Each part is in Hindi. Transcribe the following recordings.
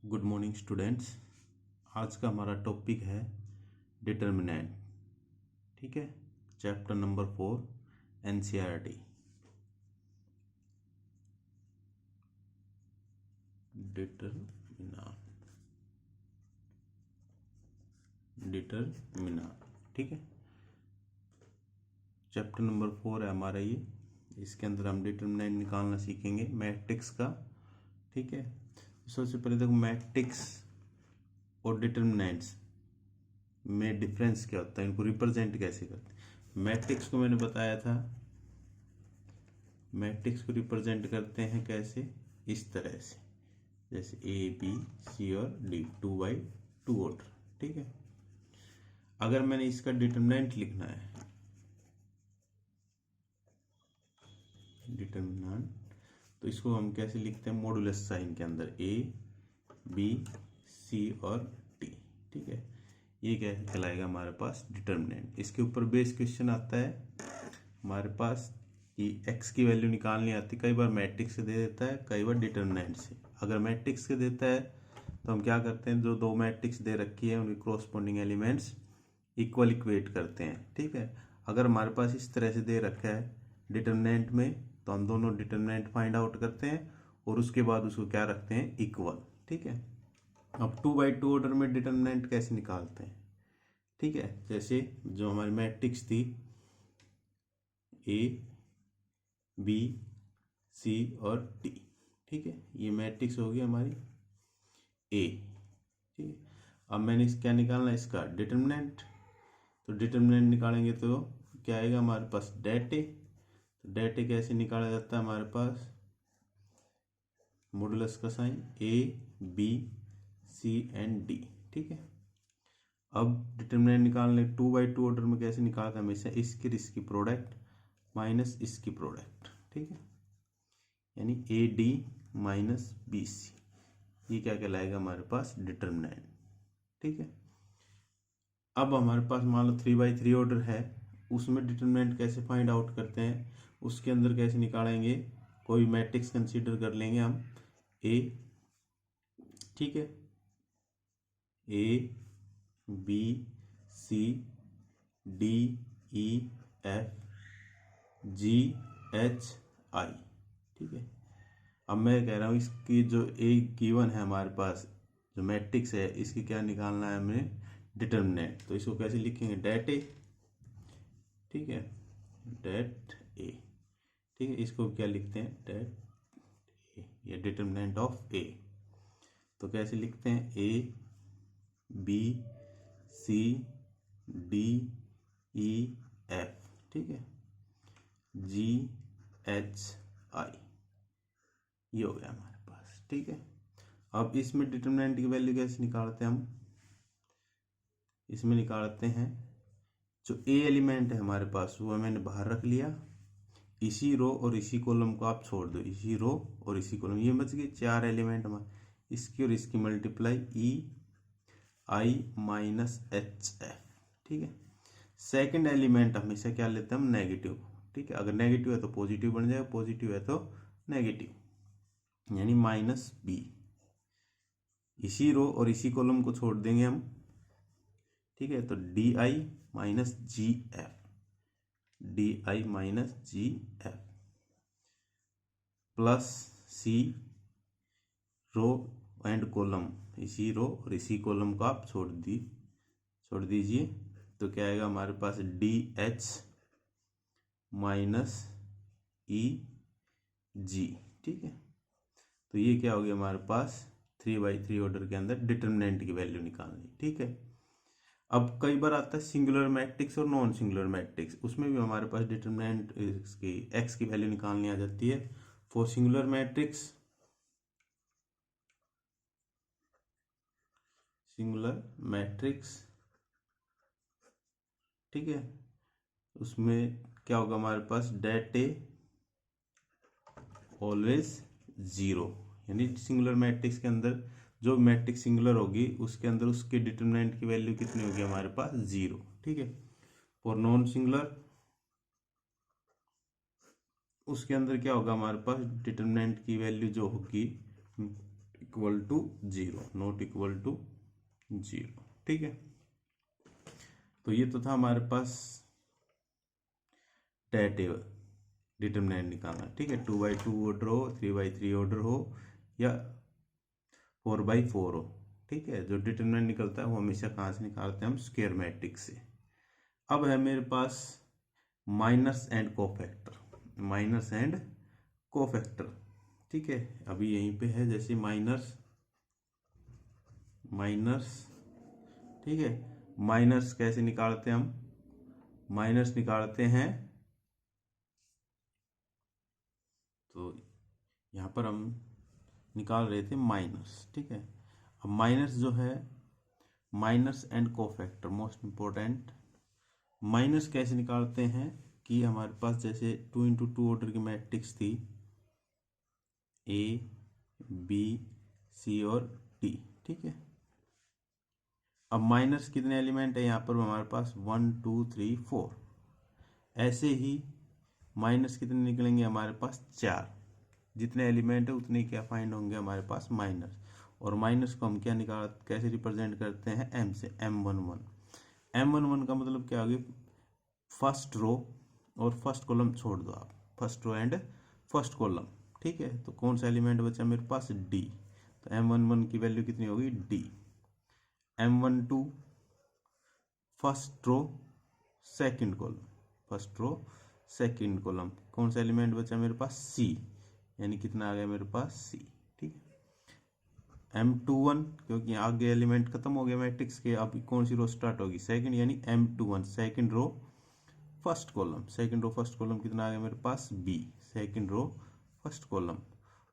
Good morning students. आज का हमारा टॉपिक है डिटर्मिनेंट। ठीक है, चैप्टर नंबर 4 एनसीईआरटी। डिटर्मिनांट ठीक है, चैप्टर नंबर 4 है हमारा ये। इसके अंदर हम डिटर्मिनेंट निकालना सीखेंगे मैट्रिक्स का। ठीक है, सबसे पहले देखो मैट्रिक्स और डिटर्मिनेंट्स में डिफरेंस क्या होता है, इनको रिप्रेजेंट कैसे करते हैं। मैट्रिक्स को मैंने बताया था, मैट्रिक्स को रिप्रेजेंट करते हैं कैसे, इस तरह से, जैसे ए बी सी और डी, 2x2 ऑर्डर। ठीक है, अगर मैंने इसका डिटर्मिनेंट लिखना है, डिटर्मिनेंट, तो इसको हम कैसे लिखते हैं, मॉडुलस साइन के अंदर ए बी सी और डी। ठीक है, ये क्या कहलाएगा हमारे पास डिटर्मिनेंट। इसके ऊपर बेस क्वेश्चन आता है हमारे पास कि एक्स की वैल्यू निकालनी आती है। कई बार मैट्रिक्स से दे देता है, कई बार डिटर्मिनेंट से। अगर मैट्रिक्स से देता है तो हम क्या करते हैं, जो दो मैट्रिक्स दे रखी है उनके कोरस्पॉन्डिंग एलिमेंट्स इक्वल इक्वेट करते हैं। ठीक है, अगर हमारे पास इस तरह से दे रखा है डिटर्मिनेंट में, तो हम दोनों डिटर्मिनेंट फाइंड आउट करते हैं और उसके बाद उसको क्या रखते हैं, इक्वल। ठीक है, अब 2x2 ऑर्डर में डिटर्मिनेंट कैसे निकालते हैं। ठीक है, जैसे जो हमारी मैट्रिक्स थी ए बी सी और डी। ठीक है, ये मैट्रिक्स होगी हमारी ए। ठीक है, अब मैंने क्या निकालना है, इसका डिटर्मिनेंट। तो डिटर्मिनेंट निकालेंगे तो क्या आएगा हमारे पास, डेट ए। तो डेट ए कैसे निकाला जाता है हमारे पास, मॉडुलस का sign A B C and D. ठीक है, अब डिटर्मिनेंट निकालने 2x2 ऑर्डर में कैसे निकालते हैं, हमेशा इसकी प्रोडक्ट माइनस इसकी प्रोडक्ट। ठीक है, यानी A D minus B C, ये क्या कहलाएगा हमारे पास, डिटर्मिनेंट। ठीक है, अब हमारे पास मान लो 3x3 ऑर्डर है, उसमें डिटर्मिनेंट कैसे फाइंड आउट करते हैं, उसके अंदर कैसे निकालेंगे, कोई मैट्रिक्स कंसीडर कर लेंगे हम ए। ठीक है, A B C D E F G H I. ठीक है, अब मैं कह रहा हूँ इसकी जो ए गिवन है हमारे पास, जो मैट्रिक्स है, इसकी क्या निकालना है हमें, डिटर्मिनेंट। तो इसको कैसे लिखेंगे, डेट ए। ठीक है, डेट ए। ठीक है, इसको क्या लिखते हैं, डेट ए, ये डिटर्मिनेंट ऑफ ए। तो कैसे लिखते हैं, A B C D E F. ठीक है, जी एच आई, ये हो गया हमारे पास। ठीक है, अब इसमें डिटर्मिनेंट की वैल्यू कैसे निकालते हैं हम, इसमें निकालते हैं जो ए एलिमेंट है हमारे पास वो मैंने बाहर रख लिया, इसी रो और इसी कॉलम को आप छोड़ दो, इसी रो और इसी कॉलम, ये बच गए 4 एलिमेंट हमारे, इसकी और इसकी multiply e I minus H F. ठीक है, सेकंड एलिमेंट हमेशा क्या लेते हैं हम, नेगेटिव। ठीक है, अगर नेगेटिव है तो पॉजिटिव बन जाएगा, पॉजिटिव है तो नेगेटिव, यानी माइनस बी। इसी रो और इसी कॉलम को छोड़ देंगे हम। ठीक है, तो D I minus G F, D I minus G F plus C row and column, इसी रो और इसी कॉलम को आप छोड़ दीजिए। तो क्या आएगा हमारे पास, डी एच माइनस ई जी। ठीक है, तो ये क्या हो गया हमारे पास, 3x3 ऑर्डर के अंदर डिटर्मिनेंट की वैल्यू निकालनी। ठीक है, अब कई बार आता है सिंगुलर मैट्रिक्स और नॉन सिंगुलर मैट्रिक्स, उसमें भी हमारे पास डिटर्मिनेंट की एक्स की वैल्यू निकालनी आ जाती है। फॉर सिंगुलर मैट्रिक्स, ठीक है, उसमें क्या होगा हमारे पास, डेट ए ऑलवेज जीरो, यानी सिंगुलर मैट्रिक्स के अंदर जो मैट्रिक्स सिंगुलर होगी उसके अंदर उसके डिटर्मिनेंट की वैल्यू कितनी होगी हमारे पास, जीरो। ठीक है, और नॉन सिंगुलर, उसके अंदर क्या होगा हमारे पास, डिटर्मिनेंट की वैल्यू जो होगी equal to zero, not equal to zero. ठीक है, तो ये तो था हमारे पास डेरिवेटिव डिटरमिनेंट निकालना। ठीक है, 2/2 ऑर्डर हो, 3/3 ऑर्डर हो या 4/4 हो। ठीक है, जो डिटरमिनेंट निकलता है वो हमेशा कहाँ से निकालते हैं हम, स्क्वायर मैट्रिक्स से। अब है मेरे पास minors and cofactor, minors and cofactor. ठीक है, अभी यहीं पे है, जैसे माइनस माइनस। ठीक है, माइनस कैसे निकालते हैं हम, माइनस निकालते हैं, तो यहाँ पर हम निकाल रहे थे माइनस। ठीक है, अब माइनस जो है, minus and cofactor most important. Minus कैसे निकालते हैं कि हमारे पास जैसे 2x2 ऑर्डर की मैट्रिक्स थी, A B C और D। ठीक है, अब माइनस कितने एलिमेंट है यहाँ पर हमारे पास, 1 2 3 4। ऐसे ही माइनस कितने निकलेंगे हमारे पास, 4। जितने एलिमेंट है उतने क्या फाइंड होंगे हमारे पास, माइनस। और माइनस को हम क्या निकाल, कैसे रिप्रेजेंट करते हैं, m से, M11। M11 का मतलब क्या होगी, फर्स्ट रो और फर्स्ट कॉलम छोड़ दो आप, first row and first column. ठीक है, तो कौन सा एलिमेंट बचा मेरे पास, D। तो M11 की वैल्यू कितनी होगी, D। M12 first row second column, first row second column. कौन सा एलिमेंट बचा मेरे पास, C, यानी कितना आ गया मेरे पास, C। ठीक है, M21 क्योंकि आगे एलिमेंट खत्म हो गया मैट्रिक्स के, अब कौन सी रो स्टार्ट होगी, सेकंड, यानी M21 second row first column. Second row first column कितना आ गया मेरे पास, B, second row first column.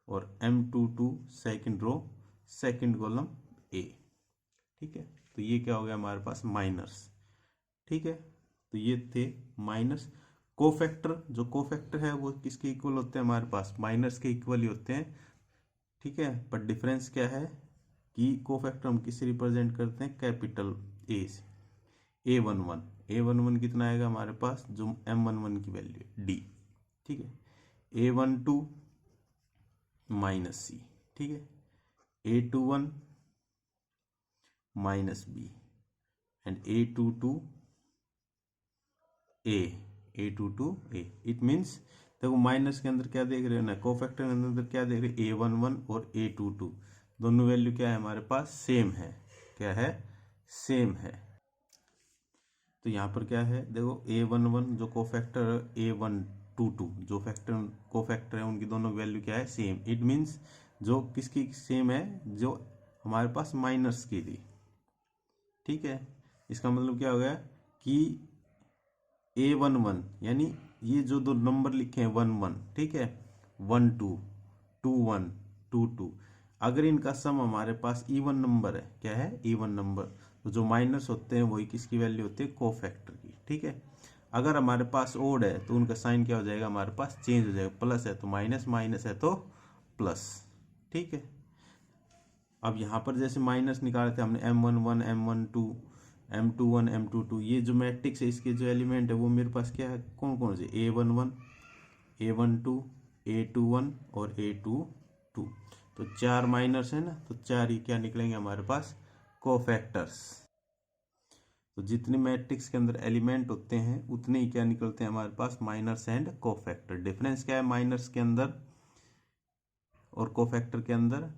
और M22 second row second column, A। ठीक है, तो ये क्या हो गया हमारे पास, माइनस। ठीक है, तो ये थे माइनस। कोफैक्टर, जो कोफैक्टर है वो किसके इक्वल होते हैं हमारे पास, माइनस के इक्वल ही होते हैं। ठीक है, पर डिफरेंस क्या है कि कोफैक्टर हम किससे रिप्रेजेंट करते हैं, कैपिटल A से, A11 कितना आएगा हमारे पास, जो M11 की वैल्यू है, D। ठीक है, A12 माइनस C। ठीक है, A21 minus B and A22 A it means, देखो माइनस के अंदर क्या देख रहे हो ना, कोफैक्टर के अंदर क्या देख रहे हो, A11 और A22 दोनों वैल्यू क्या है हमारे पास, सेम है। क्या है, सेम है। तो यहाँ पर क्या है, देखो A11 जो कोफैक्टर, A122 जो फैक्टर कोफैक्टर है, उनकी दोनों वैल्यू क्या है, सेम। इट मीन्स जो किसकी सेम है, जो हमारे पास माइनस की थी। ठीक है, इसका मतलब क्या हो गया कि A11 यानी ये जो दो नंबर लिखे हैं 11, ठीक है, 12 21 22, अगर इनका सम हमारे पास इवन नंबर है, क्या है, इवन नंबर, तो जो माइनस होते हैं वही किसकी वैल्यू होती है, कोफैक्टर की। ठीक है, अगर हमारे पास ओड है तो उनका साइन क्या हो जाएगा, हमारे पास चेंज हो जाएगा, प्लस है तो माइनस, माइनस है तो प्लस। ठीक है, अब यहाँ पर जैसे माइनस निकाले थे हमने, M11 M12 M21 M22, ये जो मैट्रिक्स है इसके जो एलिमेंट है वो मेरे पास क्या है, कौन कौन से, A11 A12 A21 और A22। तो 4 माइनस है ना, तो 4 ही क्या निकलेंगे हमारे पास, कोफैक्टर्स। तो जितने मैट्रिक्स के अंदर एलिमेंट होते हैं उतने ही क्या निकलते हैं हमारे पास, माइनस एंड कोफैक्टर। डिफरेंस क्या है माइनस के अंदर और कोफैक्टर के अंदर,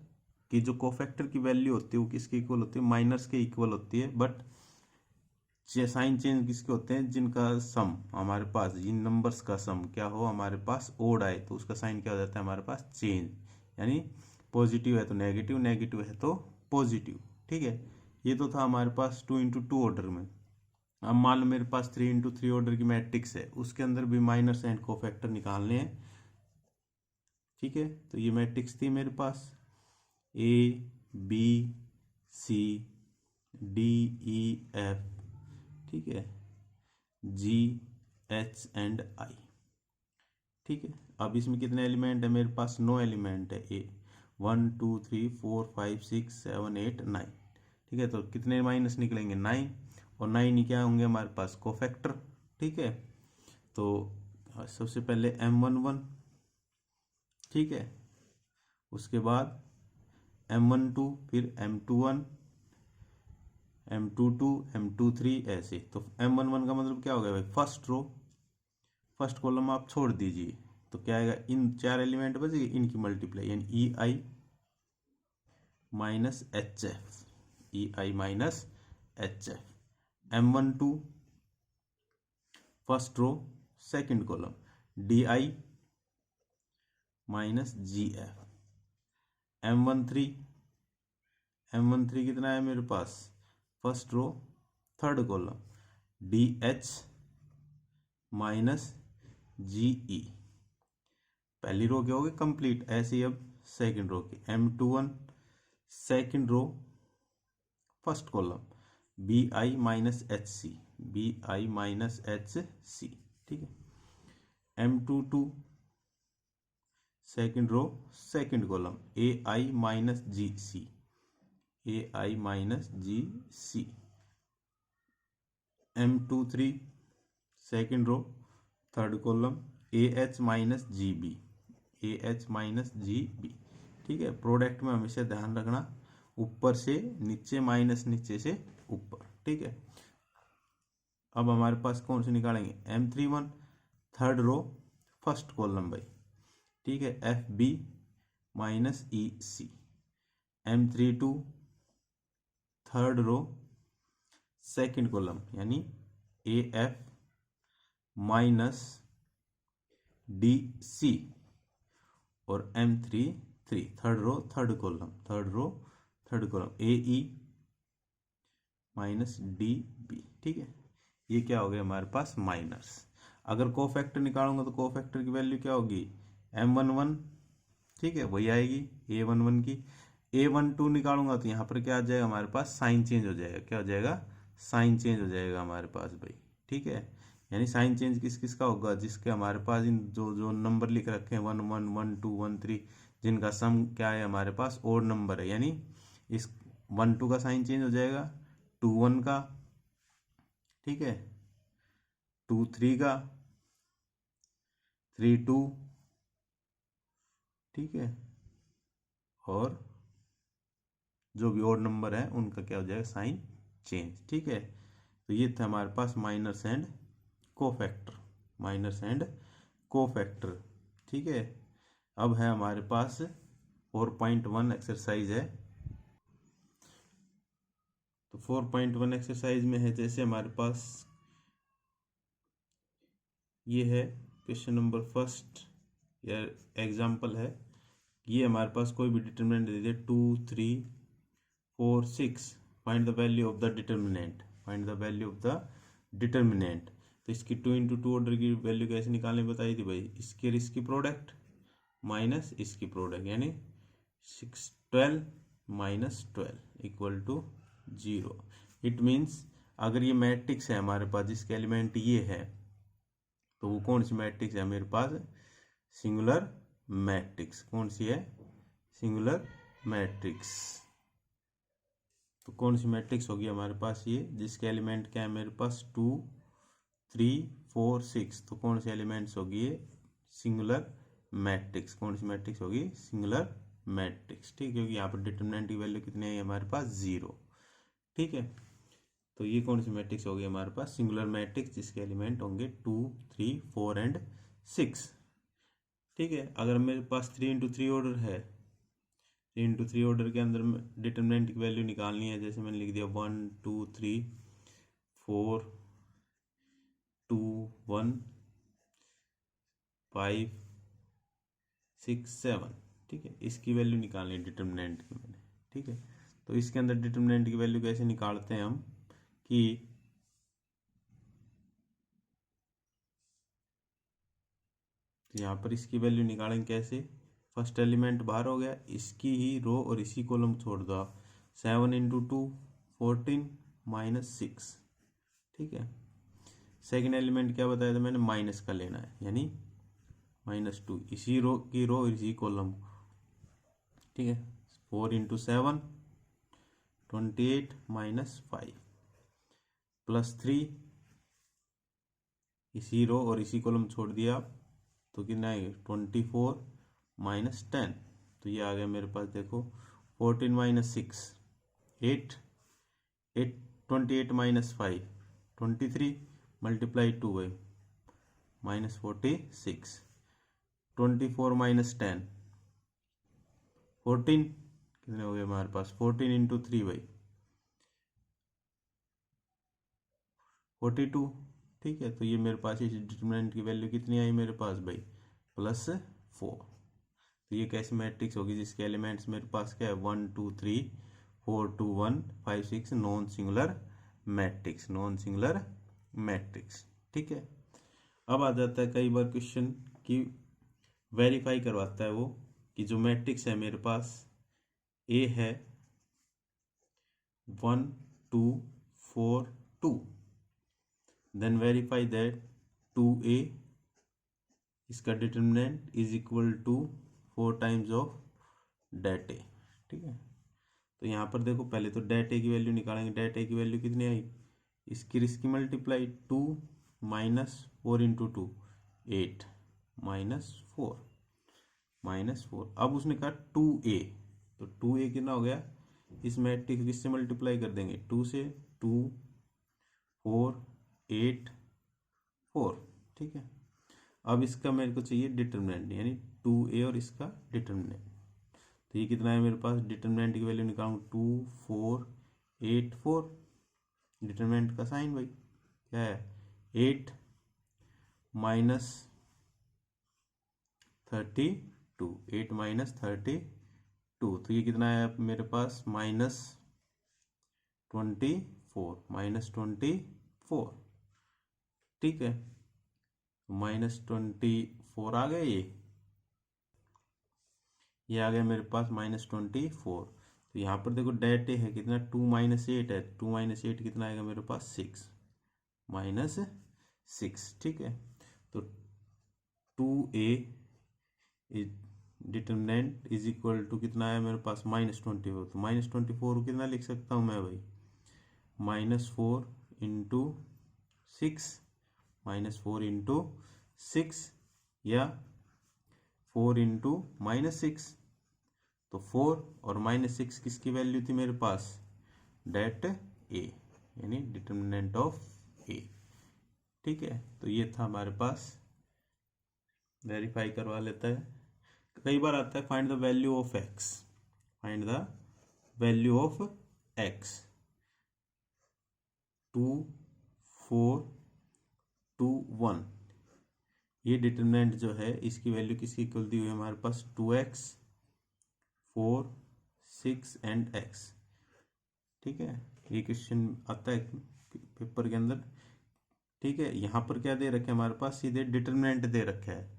कि जो कोफैक्टर की वैल्यू होती है वो किसके इक्वल होती है, माइनस के इक्वल होती है। बट साइन चेंज किसके होते हैं, जिनका सम हमारे पास, जिन नंबर्स का सम क्या हो हमारे पास, ओड आए तो उसका साइन क्या हो जाता है हमारे पास, चेंज। यानी पॉजिटिव है तो नेगेटिव, नेगेटिव है तो पॉजिटिव। ठीक है, ये तो था हमारे पास 2x2 ऑर्डर में। अब मान लो मेरे पास 3x3 ऑर्डर की मैट्रिक्स है, उसके अंदर भी माइनस एंड कोफैक्टर निकालने हैं। ठीक है, तो ये मैट्रिक्स थी मेरे पास ABCDEF। ठीक है, GHI। ठीक है, अब इसमें कितने एलिमेंट है मेरे पास, 9 एलिमेंट है, 1 2 3 4 5 6 7 8 9। ठीक है, तो कितने माइनस निकलेंगे, 9, और 9 ही क्या होंगे हमारे पास, कोफैक्टर। ठीक है, तो सबसे पहले M11, ठीक है, उसके बाद M12 फिर M21 M22 M23 ऐसे। तो M11 का मतलब क्या हो गया भाई, फर्स्ट रो फर्स्ट कॉलम आप छोड़ दीजिए, तो क्या आएगा, इन चार एलिमेंट बचेगी, इनकी मल्टीप्लाई यानी E I minus H F, E I minus H F. M12 first row second column D I minus G F. M13 कितना है मेरे पास, first row third column D H minus G E. पहली रो क्या होगी, कंप्लीट। ऐसे ही अब सेकंड रो की M21 second row first column B I minus H C, B I minus H C, ठीक है। M22 second row second column A I minus G C, A I minus G C. M23 second row third column A H minus G B, A H minus G B, ठीक है। प्रोडक्ट में हमेशा ध्यान रखना ऊपर से नीचे माइनस नीचे से ऊपर, ठीक है। अब हमारे पास कौन से निकालेंगे, M31 third row first column भाई, ठीक है, F B minus E C. M32 third row second column यानी A F minus D C. और M33 third row third column A E minus D B, ठीक है। ये क्या हो गया हमारे पास, माइनस। अगर कोफैक्टर निकालूंगा तो कोफैक्टर की वैल्यू क्या होगी, M11, ठीक है, वही आएगी A11 की। A12 निकालूंगा तो यहाँ पर क्या आ जाएगा हमारे पास, साइन चेंज हो जाएगा, क्या हो जाएगा, साइन चेंज हो जाएगा हमारे पास भाई, ठीक है। यानी साइन चेंज किस किस का होगा, जिसके हमारे पास इन जो जो नंबर लिख रखे हैं 11 12 13, जिनका सम क्या है हमारे पास, ओड नंबर है, यानी इस 12 का साइन चेंज हो जाएगा, 21 का, ठीक है, 23 का, 32, ठीक है, और जो भी ओड नंबर है उनका क्या हो जाएगा, साइन चेंज, ठीक है। तो ये था हमारे पास minors and cofactor, minors and cofactor, ठीक है। अब है हमारे पास 4.1 एक्सरसाइज है। तो 4.1 एक्सरसाइज में है, जैसे हमारे पास ये है क्वेश्चन नंबर फर्स्ट या एग्जाम्पल है, ये हमारे पास कोई भी डिटर्मिनेंट दे दिया 2 3 4 6, find the value of the determinant, find the value of the determinant. तो इसकी 2 × 2 ऑर्डर की वैल्यू कैसे निकालनी बताई थी भाई, इसकी और इसकी प्रोडक्ट माइनस इसकी प्रोडक्ट, यानी 12 minus 12 equal to 0। It means अगर ये मैट्रिक्स है हमारे पास जिसके एलिमेंट ये है, तो वो कौन सी मैट्रिक्स है मेरे पास, सिंगुलर मैट्रिक्स। कौन सी है, सिंगुलर मैट्रिक्स। तो कौन सी मैट्रिक्स होगी हमारे पास ये, जिसके एलिमेंट क्या है मेरे पास 2 3 4 6। तो कौन सी एलिमेंट्स होगी ये, सिंगुलर मैट्रिक्स। कौन सी मैट्रिक्स होगी, सिंगुलर मैट्रिक्स, ठीक है, क्योंकि यहाँ पर डिटर्मिनेंट की वैल्यू कितनी है हमारे पास, 0, ठीक है। तो ये कौन सी मैट्रिक्स होगी हमारे पास, सिंगुलर मैट्रिक्स, जिसके एलिमेंट होंगे 2 3 4 एंड 6, ठीक है। अगर मेरे पास 3 × 3 ऑर्डर है, 3 × 3 ऑर्डर के अंदर डिटर्मिनेंट की वैल्यू निकालनी है, जैसे मैंने लिख दिया 1 2 3 4 2 1 5 6 7, ठीक है, इसकी वैल्यू निकालनी है डिटर्मिनेंट की मैंने, ठीक है। तो इसके अंदर डिटर्मिनेंट की वैल्यू कैसे निकालते हैं हम, कि यहाँ पर इसकी वैल्यू निकालेंगे कैसे, फर्स्ट एलिमेंट बाहर हो गया, इसकी ही रो और इसी कॉलम छोड़ दो आप, 7 × 2 14 माइनस 6, ठीक है। सेकेंड एलिमेंट क्या बताया था मैंने, माइनस का लेना है, यानी -2, इसी रो की रो इसी कॉलम, ठीक है। 4 × 7 28 माइनस 5 प्लस 3, इसी रो और इसी कॉलम छोड़ दिया आप, तो कितना है 24 माइनस 10। तो ये आ गया मेरे पास देखो 14 minus 6 8 8 28 minus 5 23 multiply 2 by minus 46 24 minus 10 14 कितने हो गए हमारे पास 14 इंटू 3 बाई 42। ठीक है, तो ये मेरे पास इस डिटरमिनेंट की वैल्यू कितनी आई मेरे पास भाई +4। तो ये कैसी मैट्रिक्स होगी जिसके एलिमेंट्स मेरे पास क्या है 1 2 3 4 2 1 5 6 non singular matrix, non singular matrix. ठीक है, अब आ जाता है कई बार क्वेश्चन की वेरीफाई करवाता है वो कि जो मैट्रिक्स है मेरे पास ए है 1 2 4 2, देन वेरीफाई दैट 2a इसका determinant is equal to 4 times of det A. ठीक है, तो यहाँ पर देखो पहले तो डेट ए की वैल्यू निकालेंगे। डेट ए की वैल्यू कितनी आई, इसकी मल्टीप्लाई 2 माइनस 4 इंटू 2 8 -4 अब उसने कहा 2a, तो 2a कितना हो गया, इस मैट्रिक्स किससे मल्टीप्लाई कर देंगे 2 से, 2 4 8 4। ठीक है, अब इसका मेरे को चाहिए डिटरमिनेंट यानी 2a और इसका डिटरमिनेंट। तो ये कितना है मेरे पास, डिटरमिनेंट की वैल्यू निकालूँ 2 4 8 4। डिटरमिनेंट का साइन भाई क्या है 8 माइनस 32, 8 माइनस 32, तो ये कितना है मेरे पास -24। ठीक है, -24 आ गया, ये आ गया मेरे पास -24। तो यहाँ पर देखो डेट ए है कितना 2 माइनस 8 है, 2 माइनस 8 कितना आएगा मेरे पास 6 -6। ठीक है, तो 2a determinant is equal to कितना है मेरे पास -24। तो -24 कितना लिख सकता हूँ मैं भाई -4 इंटू 6 -4 इंटू 6 या 4 इंटू -6। तो 4 और -6 किसकी वैल्यू थी मेरे पास, डेट ए यानी डिटरमिनेंट ऑफ ए। ठीक है, तो ये था हमारे पास, वेरीफाई करवा लेता है। कई बार आता है find the value of x, find the value of x 2 4 2 1। ये डिटरमिनेंट जो है इसकी वैल्यू किसकी इक्वल दी हुई है हमारे पास 2x 4 6 एंड x। ठीक है, ये क्वेश्चन आता है पेपर के अंदर। ठीक है, यहाँ पर क्या दे रखे हैं हमारे पास, सीधे डिटरमिनेंट दे रखा है,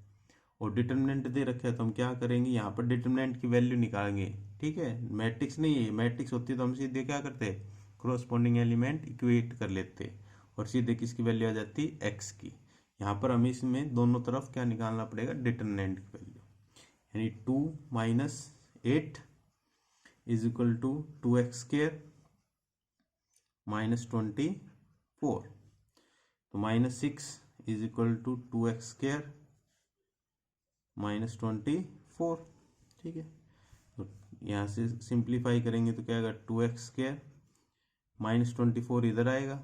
और डिटरमिनेंट दे रखा है तो हम क्या करेंगे यहाँ पर डिटरमिनेंट की वैल्यू निकालेंगे। ठीक है, मैट्रिक्स नहीं है, मैट्रिक्स होती है तो हम सीधे क्या करते हैं कोरोस्पोंडिंग एलिमेंट इक्वेट कर लेते और सीधे किसकी वैल्यू आ जाती एक्स की। यहाँ पर हमें इसमें दोनों तरफ क्या निकालना पड़ेगा, डिटरमिनेंट की वैल्यू, यानी 2 minus 8 is equal to 2x² -24। तो -6 इज इक्वल टू 2x² -24। ठीक है, तो यहाँ से सिंप्लीफाई करेंगे तो क्या आएगा 2x² -24 इधर आएगा,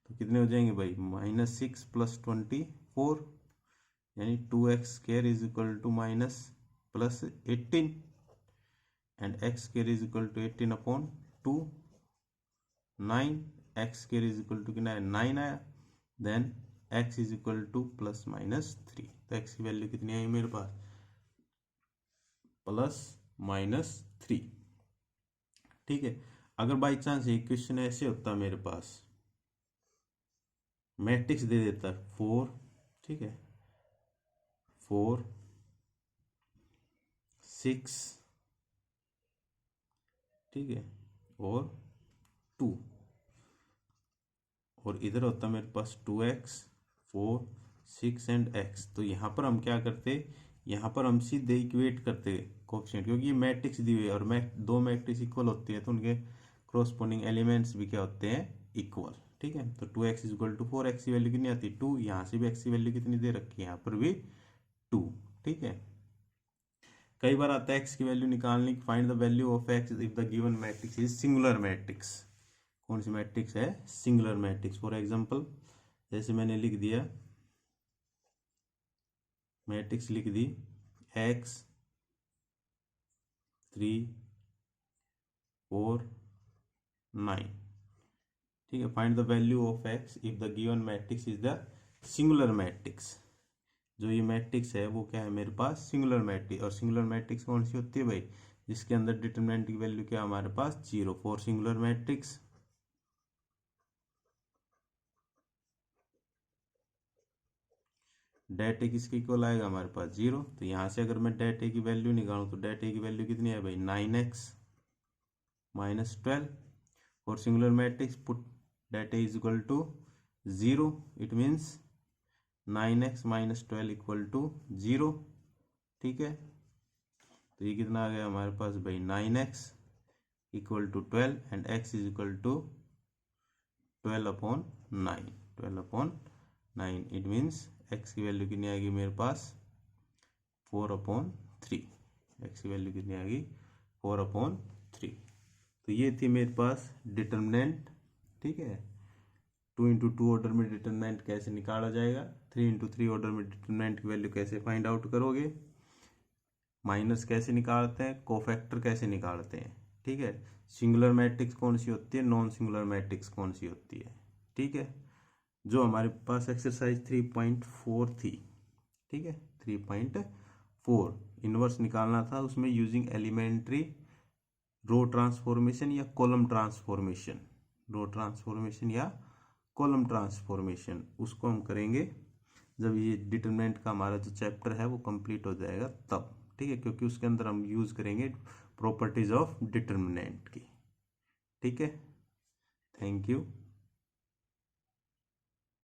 तो कितने हो जाएंगे भाई -6 + 24 यानी 2x² is equal to +18 and x² is equal to 18/2 9, x² is equal to कितना है 9 आया, then x is equal to +-3। तो x की वैल्यू कितनी आई मेरे पास +-3। ठीक है, अगर बाई चांस एक क्वेश्चन ऐसे होता मेरे पास मैट्रिक्स दे देता 4, ठीक है 4 6, ठीक है और 2, और इधर होता मेरे पास 2x 4 6 एंड x। तो यहाँ पर हम क्या करते, यहाँ पर हम सीधे इक्वेट करते कोएफिशिएंट, क्योंकि ये मैट्रिक्स दी हुई है और दो मैट्रिक्स इक्वल होती है तो उनके कोरोस्पोंडिंग एलिमेंट्स भी क्या होते हैं इक्वल। ठीक है, तो 2x is equal to 4, x की वैल्यू कितनी आती है 2, यहाँ से भी x की वैल्यू कितनी दे रखी है यहाँ पर भी 2। ठीक है, कई बार आता है एक्स की वैल्यू निकालने की, find the value of X if the given matrix is singular matrix. कौन सी मैट्रिक्स है? Singular matrix. फॉर एग्जांपल जैसे मैंने लिख दिया, मैट्रिक्स लिख दी एक्स 3 4 9, ठीक है। Find the value of X if the given matrix is the singular matrix. जो ये मैट्रिक्स है वो क्या है मेरे पास? Singular matrix. और सिंगुलर मैट्रिक्स कौन सी होती है भाई? जिसके अंदर डिटरमिनेंट की वैल्यू क्या हमारे पास? 0। फॉर सिंगुलर मैट्रिक्स डेट ए किसके इक्वल आएगा हमारे पास? 0। तो यहाँ से अगर मैं डेट ए की वैल्यू निकालूं तो डेट ए की वैल्यू कितनी है भाई? 9x minus 12। For singular matrix put det A is equal to 0, it means 9x minus 12 equal to 0, ठीक है। तो ये कितना आ गया हमारे पास भाई? 9x equal to 12 and x is equal to 12/9। 12/9 it means x की वैल्यू कितनी आएगी मेरे पास? 4/3। x की वैल्यू कितनी आएगी? 4/3। तो ये थी मेरे पास डिटरमिनेंट, ठीक है। 2x2 ऑर्डर में डिटरमिनेंट कैसे निकाला जाएगा, 3x3 ऑर्डर में डिटरमिनेंट की वैल्यू कैसे फाइंड आउट करोगे, माइनस कैसे निकालते हैं, कोफैक्टर कैसे निकालते हैं, ठीक है। सिंगुलर मैट्रिक्स कौन सी होती है, नॉन सिंगुलर मैट्रिक्स कौन सी होती है, ठीक है। जो हमारे पास एक्सरसाइज 3.4 थी, ठीक है, 3.4 इनवर्स निकालना था, उसमें यूजिंग एलिमेंट्री रो ट्रांसफॉर्मेशन या कॉलम ट्रांसफॉर्मेशन, रो ट्रांसफॉर्मेशन या कॉलम ट्रांसफॉर्मेशन, उसको हम करेंगे जब ये डिटरमिनेंट का हमारा जो चैप्टर है वो कंप्लीट हो जाएगा तब, ठीक है। क्योंकि उसके अंदर हम यूज करेंगे प्रॉपर्टीज ऑफ डिटरमिनेंट की, ठीक है। Thank you.